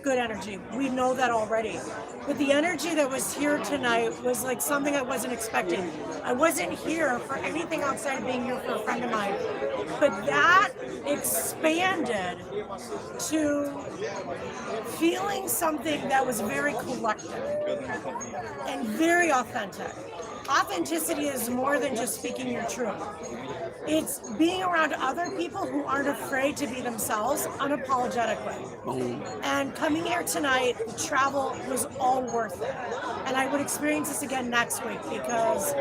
good energy. We know that already. But the energy that was here tonight was like something I wasn't expecting. I wasn't here for anything outside of being here for a friend of mine. But that expanded to feeling something that was very collective and very authentic. Authenticity is more than just speaking your truth. It's being around other people who aren't afraid to be themselves unapologetically. And coming here tonight, the travel was all worth it. And I would experience this again next week because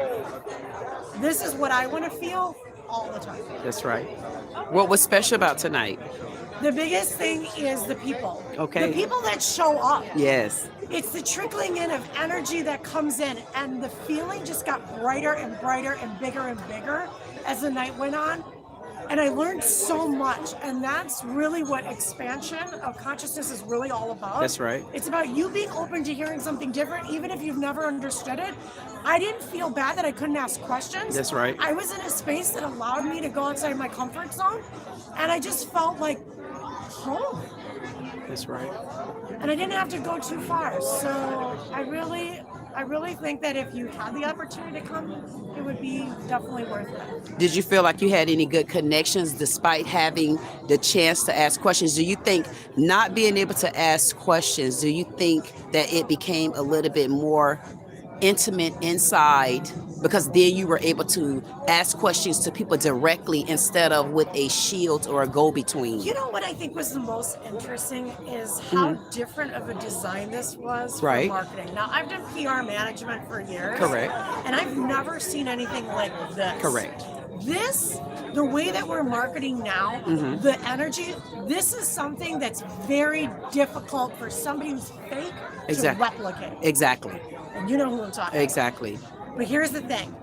this is what I want to feel all the time. That's right. What was special about tonight? The biggest thing is the people. Okay. The people that show up. Yes. It's the trickling in of energy that comes in, and the feeling just got brighter and brighter and bigger as the night went on. And I learned so much, and that's really what expansion of consciousness is really all about. That's right. It's about you being open to hearing something different, even if you've never understood it. I didn't feel bad that I couldn't ask questions. That's right. I was in a space that allowed me to go outside my comfort zone, and I just felt like home. That's right. And I didn't have to go too far. So I really think that if you had the opportunity to come, it would be definitely worth it. Did you feel like you had any good connections despite having the chance to ask questions? Do you think not being able to ask questions, do you think that it became a little bit more intimate inside because then you were able to ask questions to people directly instead of with a shield or a go-between? You know what I think was the most interesting is how different of a design this was for Right. marketing. Now, I've done PR management for years. Correct. And I've never seen anything like this. Correct. This, the way that we're marketing now, the energy, this is something that's very difficult for somebody who's fake to replicate. Exactly. And you know who I'm talking about. Exactly. But here's the thing.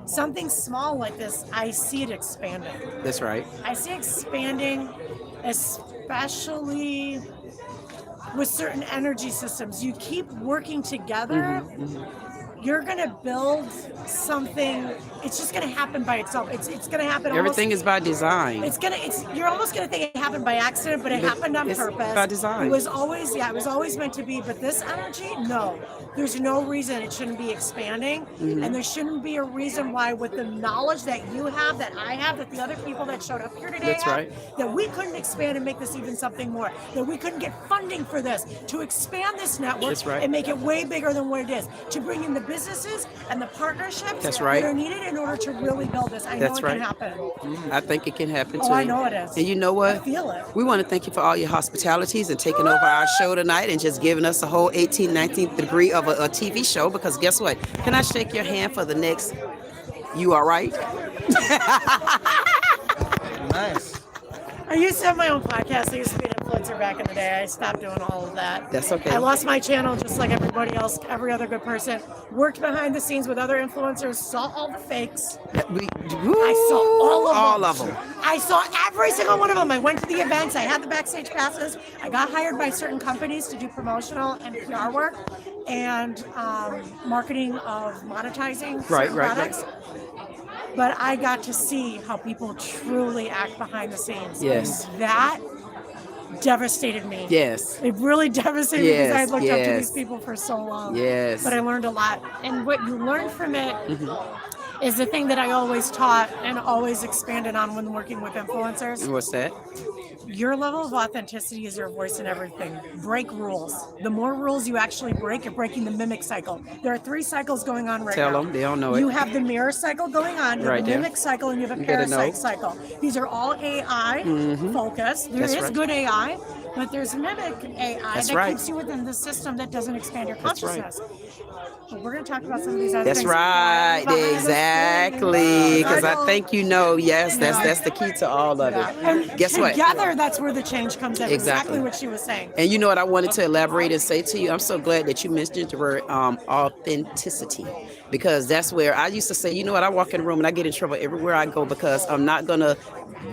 Something small like this, I see it expanding. That's right. I see it expanding, especially with certain energy systems. You keep working together, you're going to build something. It's just going to happen by itself. It's going to happen. Everything is by design. You're almost going to think it happened by accident, but it happened on purpose. By design. It was always meant to be. But this energy, no. There's no reason it shouldn't be expanding, and there shouldn't be a reason why, with the knowledge that you have, that I have, that the other people that showed up here today have, that we couldn't expand and make this even something more. That we couldn't get funding for this to expand this network and make it way bigger than what it is. To bring in the businesses and the partnerships that are needed in order to really build this. I know it can happen. I think it can happen too. Oh, I know it is. And you know what? I feel it. We want to thank you for all your hospitalities and taking over our show tonight and just giving us a whole 18th, 19th degree of a TV show, because guess what? Can I shake your hand for the next You All Right? Nice. I used to have my own podcast. I used to be an influencer back in the day. I stopped doing all of that. That's okay. I lost my channel just like everybody else, every other good person. Worked behind the scenes with other influencers, saw all the fakes. I saw all of them. I saw every single one of them. I went to the events. I had the backstage passes. I got hired by certain companies to do promotional and PR work and marketing of monetizing certain products. But I got to see how people truly act behind the scenes. Yes. And that devastated me. Yes. It really devastated me because I had looked up to these people for so long. Yes. But I learned a lot. And what you learn from it is the thing that I always taught and always expanded on when working with influencers. And what's that? Your level of authenticity is your voice in everything. Break rules. The more rules you actually break, you're breaking the mimic cycle. There are 3 cycles going on right now. Tell them, they don't know it. You have the mirror cycle going on, you have the mimic cycle, and you have a parasite cycle. These are all AI focused. There is good AI, but there's mimic AI that keeps you within the system that doesn't expand your consciousness. But we're going to talk about some of these other things. That's right, exactly. Because I think that's the key to all of it. And guess what? Together, that's where the change comes in. Exactly what she was saying. And you know what I wanted to elaborate and say to you? I'm so glad that you mentioned the word authenticity, because that's where I used to say, you know what, I walk in a room and I get in trouble everywhere I go because I'm not going to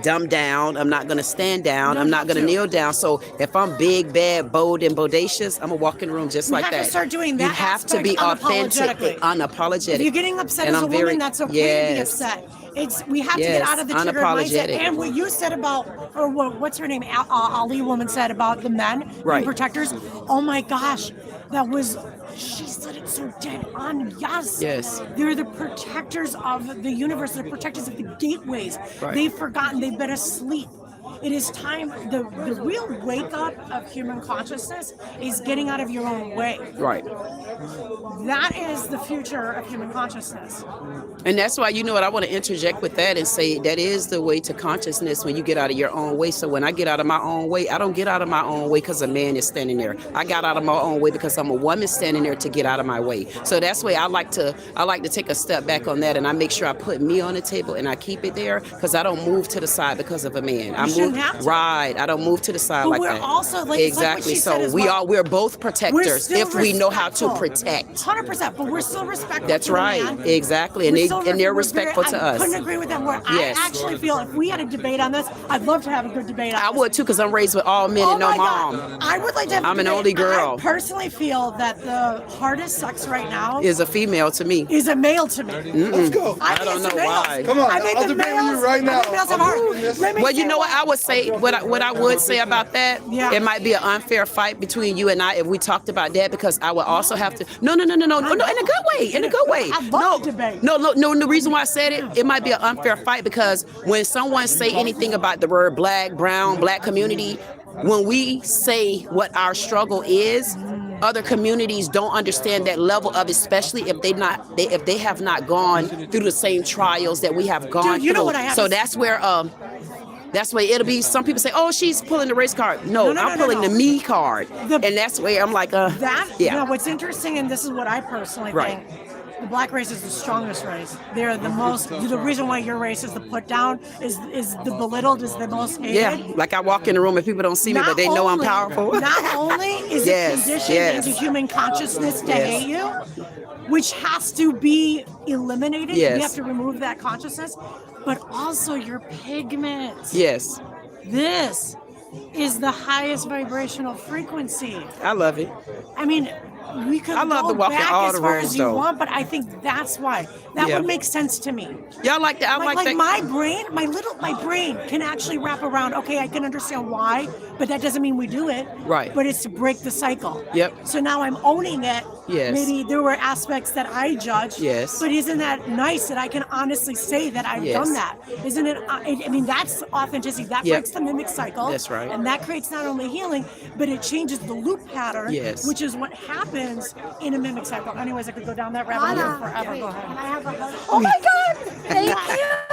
dumb down. I'm not going to stand down. I'm not going to kneel down. So if I'm big, bad, bold, and bodacious, I'm going to walk in the room just like that. You have to start doing that. You have to be authentic, unapologetic. If you're getting upset as a woman, that's okay to be upset. we have to get Yes, out of the triggered mindset. unapologetic. And what you said about, or what's her name, Ali woman said about the men Right. being protectors. Oh my gosh, she said it so dead on. Yes. Yes. They're the protectors of the universe. They're protectors of the gateways. Right. They've forgotten. They've been asleep. It is time. The real wake up of human consciousness is getting out of your own way. Right. That is the future of human consciousness. And that's why, you know what, I want to interject with that and say that is the way to consciousness when you get out of your own way. So when I get out of my own way, I don't get out of my own way because a man is standing there. I got out of my own way because I'm a woman standing there to get out of my way. So that's why I like to take a step back on that, and I make sure I put me on the table and I keep it there because I don't move to the side because of a man. I move right. I don't move to the side but like we're that. also like exactly. It's like what she So said as well. we're both protectors We're if we know how to respectful. protect. 100%, but we're still respectful. That's to the right. man. Exactly. And they're respectful to I us. couldn't agree with them. Where Yes. I actually feel if we had a debate on this, I'd love to have a good debate on I this. would too, because I'm raised with all men Oh and no my mom. God. I would like to have a I'm an debate. only girl. I personally feel that the hardest sex right now Is a female to me. is a male to me. Let's go. I don't think it's know the males. why. Come on, I think I'll the debate with males, you right now. I think males have I'm heart. doing this. Let me Well, you say know what why. I would say, what I would say about that, Yeah. it might be an unfair fight between you and I if we talked about that, because I would also have to, no, in a good way. I love the debate. No, the reason why I said it might be an unfair fight because when someone say anything about the word black, brown, black community, when we say what our struggle is, other communities don't understand that level of, especially if they have not gone through the same trials that we have gone Dude, you know through. what I have So to- that's where it'll be. Some people say, "Oh, she's pulling the race card." No, I'm pulling the me card, and that's where I'm like, That, yeah. you know, what's interesting, and this is what I personally Right. think, the black race is the strongest race. They're the most, the reason why your race is the put down, is the belittled, is the most hated. Yeah, like I walk in the room and people don't see me, but they know I'm powerful. Not only is Yes, it conditioned yes. into human consciousness to Yes. hate you, which has to be eliminated. Yes. We have to remove that consciousness, but also your pigment. Yes, This is the highest vibrational frequency. I love it. I mean, we could I love go to walk in back all as the far rooms, as you though. want, but I think that's why. That Yeah. would make sense to me. Y'all like that? I like that. My brain, my brain can actually wrap around, okay, I can understand why, but that doesn't mean we do it. Right. But it's to break the cycle. Yep. So now I'm owning it. Yes. Maybe there were aspects that I judged. Yes. But isn't that nice that I can honestly say that I've Yes. done that? Isn't it? I mean, that's authenticity. That Yep. breaks the mimic cycle. That's right. And that creates not only healing, but it changes the loop pattern. Yes. Which is what happens in a mimic cycle. Anyways, I could go down that rabbit hole forever. Go ahead. Can I have a hug? Oh my God! Thank you.